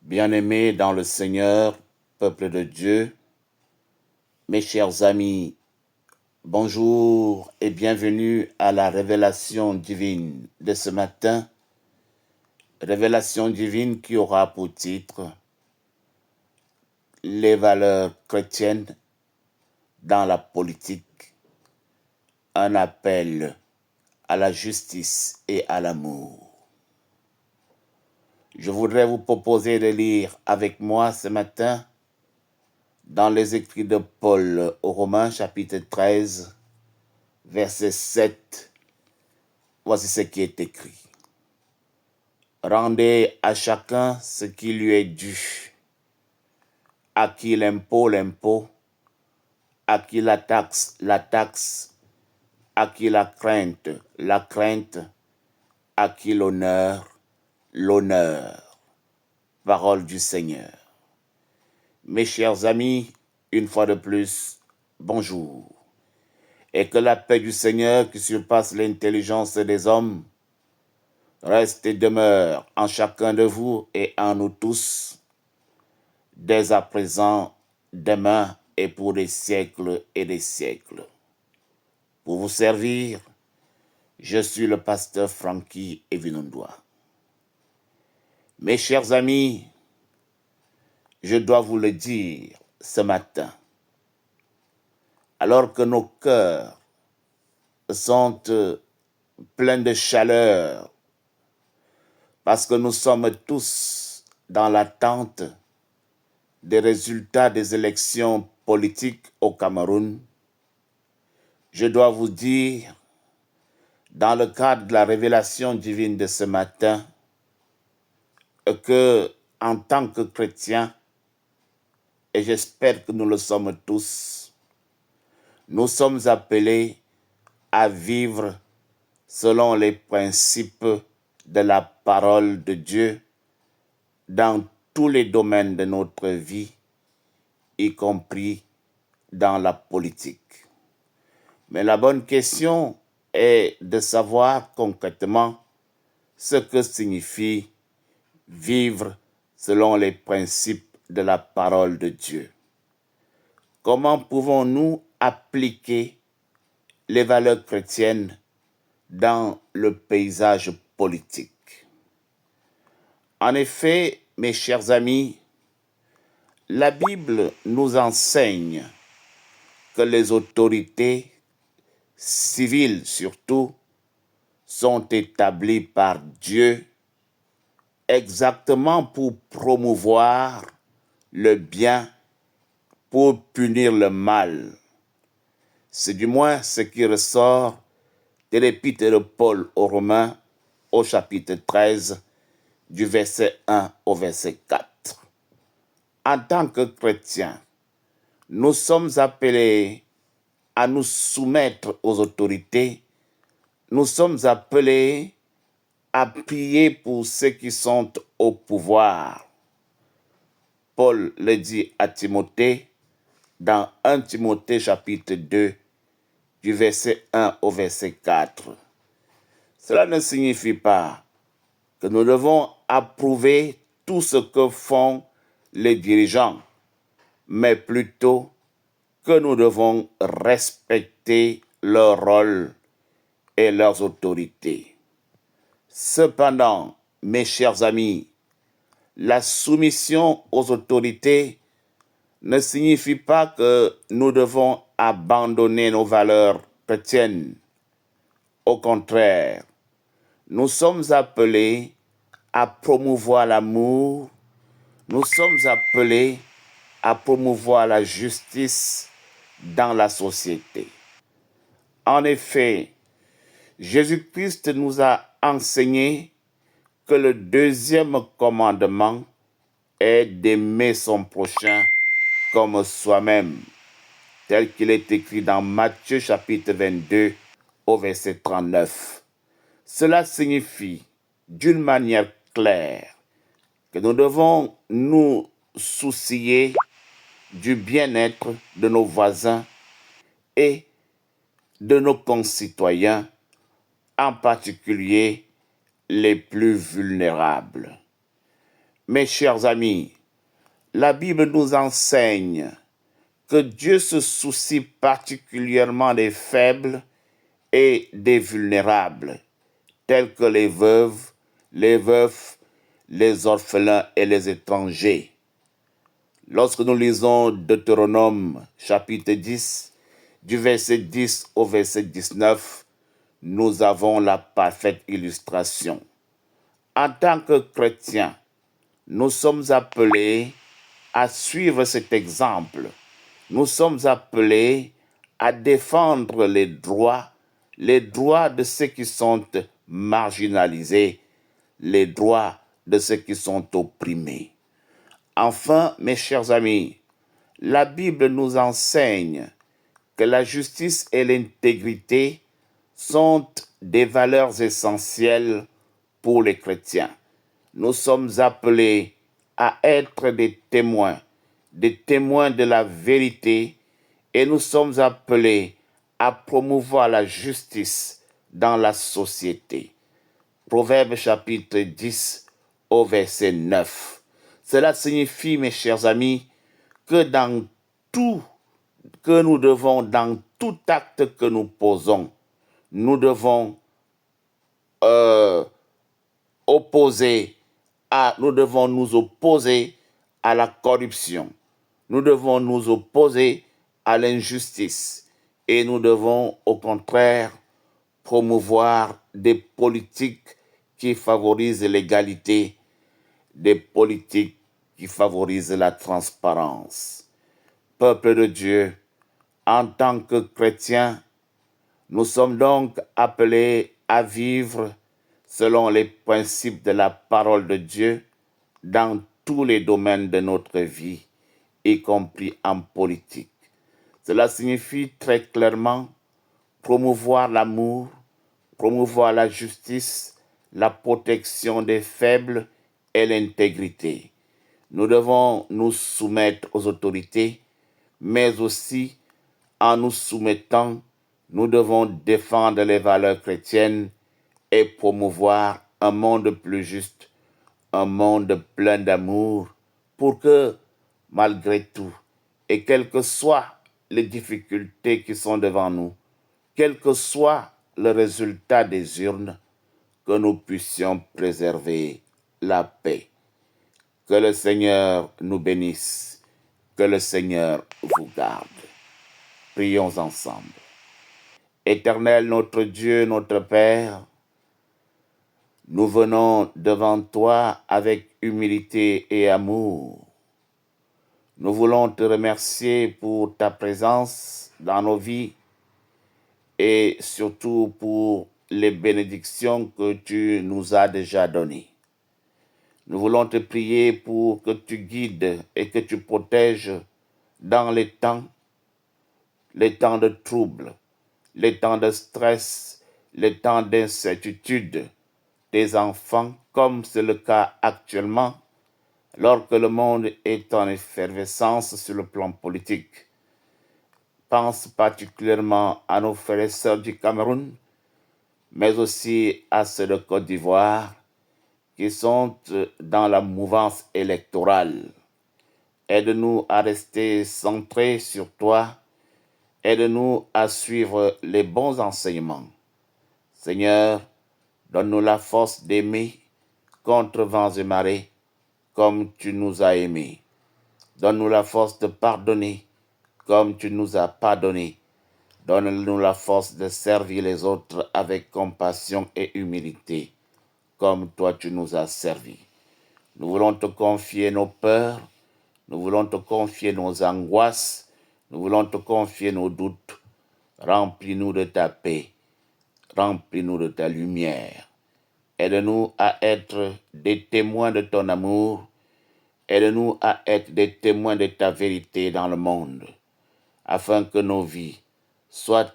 Bien-aimés dans le Seigneur, peuple de Dieu, mes chers amis, bonjour et bienvenue à la révélation divine de ce matin. Révélation divine qui aura pour titre les valeurs chrétiennes dans la politique, un appel à la justice et à l'amour. Je voudrais vous proposer de lire avec moi ce matin dans les écrits de Paul aux Romains, chapitre 13, verset 7. Voici ce qui est écrit. Rendez à chacun ce qui lui est dû. À qui l'impôt, l'impôt. À qui la taxe, la taxe. À qui la crainte, la crainte. À qui l'honneur, l'honneur. Parole du Seigneur. Mes chers amis, une fois de plus, bonjour. Et que la paix du Seigneur qui surpasse l'intelligence des hommes reste et demeure en chacun de vous et en nous tous, dès à présent, demain et pour des siècles et des siècles. Pour vous servir, je suis le pasteur Frankie Evinondoa. Mes chers amis, je dois vous le dire ce matin, alors que nos cœurs sont pleins de chaleur, parce que nous sommes tous dans l'attente des résultats des élections politiques au Cameroun, je dois vous dire, dans le cadre de la révélation divine de ce matin, que en tant que chrétiens, et j'espère que nous le sommes tous, nous sommes appelés à vivre selon les principes de la parole de Dieu dans tous les domaines de notre vie, y compris dans la politique. Mais la bonne question est de savoir concrètement ce que signifie vivre selon les principes de la parole de Dieu. Comment pouvons-nous appliquer les valeurs chrétiennes dans le paysage politique? En effet, mes chers amis, la Bible nous enseigne que les autorités civiles surtout sont établies par Dieu exactement pour promouvoir le bien, pour punir le mal. C'est du moins ce qui ressort de l'épître de Paul aux Romains au chapitre 13, du verset 1 au verset 4. En tant que chrétiens, nous sommes appelés à nous soumettre aux autorités. Nous sommes appelés à prier pour ceux qui sont au pouvoir. Paul le dit à Timothée dans 1 Timothée chapitre 2, du verset 1 au verset 4. Cela ne signifie pas que nous devons approuver tout ce que font les dirigeants, mais plutôt que nous devons respecter leur rôle et leurs autorités. Cependant, mes chers amis, la soumission aux autorités ne signifie pas que nous devons abandonner nos valeurs chrétiennes. Au contraire, nous sommes appelés à promouvoir l'amour, nous sommes appelés à promouvoir la justice dans la société. En effet, Jésus-Christ nous a enseigné que le deuxième commandement est d'aimer son prochain comme soi-même, tel qu'il est écrit dans Matthieu chapitre 22 au verset 39. Cela signifie d'une manière claire que nous devons nous soucier du bien-être de nos voisins et de nos concitoyens, en particulier les plus vulnérables. mes chers amis, la Bible nous enseigne que Dieu se soucie particulièrement des faibles et des vulnérables, tels que les veuves, les veufs, les orphelins et les étrangers. Lorsque nous lisons Deutéronome chapitre 10, du verset 10 au verset 19, nous avons la parfaite illustration. En tant que chrétiens, nous sommes appelés à suivre cet exemple. Nous sommes appelés à défendre les droits de ceux qui sont marginalisés, les droits de ceux qui sont opprimés. Enfin, mes chers amis, la Bible nous enseigne que la justice et l'intégrité sont des valeurs essentielles pour les chrétiens. Nous sommes appelés à être des témoins de la vérité, et nous sommes appelés à promouvoir la justice dans la société. Proverbe chapitre 10 au verset 9. Cela signifie, mes chers amis, que dans tout acte que nous posons, nous devons nous opposer à la corruption. Nous devons nous opposer à l'injustice. Et nous devons, au contraire, promouvoir des politiques qui favorisent l'égalité, des politiques qui favorisent la transparence. Peuple de Dieu, en tant que chrétiens, nous sommes donc appelés à vivre selon les principes de la parole de Dieu dans tous les domaines de notre vie, y compris en politique. Cela signifie très clairement promouvoir l'amour, promouvoir la justice, la protection des faibles et l'intégrité. Nous devons nous soumettre aux autorités, mais aussi, en nous soumettant, nous devons défendre les valeurs chrétiennes et promouvoir un monde plus juste, un monde plein d'amour, pour que, malgré tout, et quelles que soient les difficultés qui sont devant nous, quel que soit le résultat des urnes, que nous puissions préserver la paix. Que le Seigneur nous bénisse, que le Seigneur vous garde. Prions ensemble. Éternel notre Dieu, notre Père, nous venons devant toi avec humilité et amour. Nous voulons te remercier pour ta présence dans nos vies et surtout pour les bénédictions que tu nous as déjà données. Nous voulons te prier pour que tu guides et que tu protèges dans les temps de trouble, les temps de stress, les temps d'incertitude des enfants, comme c'est le cas actuellement, lorsque le monde est en effervescence sur le plan politique. Pense particulièrement à nos frères et sœurs du Cameroun, mais aussi à ceux de Côte d'Ivoire, qui sont dans la mouvance électorale. Aide-nous à rester centrés sur toi. Aide-nous à suivre les bons enseignements. Seigneur, donne-nous la force d'aimer contre vents et marées, comme tu nous as aimés. Donne-nous la force de pardonner, comme tu nous as pardonnés. Donne-nous la force de servir les autres avec compassion et humilité, comme toi tu nous as servis. Nous voulons te confier nos peurs, nous voulons te confier nos angoisses, nous voulons te confier nos doutes. Remplis-nous de ta paix, remplis-nous de ta lumière. Aide-nous à être des témoins de ton amour, aide-nous à être des témoins de ta vérité dans le monde, afin que nos vies soient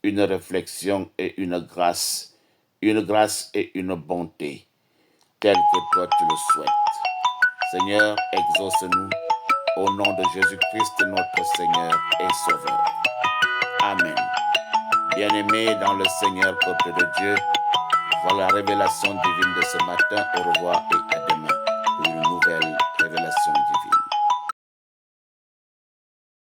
une réflexion et une grâce et une bonté, telle que toi tu le souhaites. Seigneur, exauce-nous au nom de Jésus-Christ, notre Seigneur et Sauveur. Amen. Bien-aimés dans le Seigneur, peuple de Dieu, voilà la révélation divine de ce matin. Au revoir et à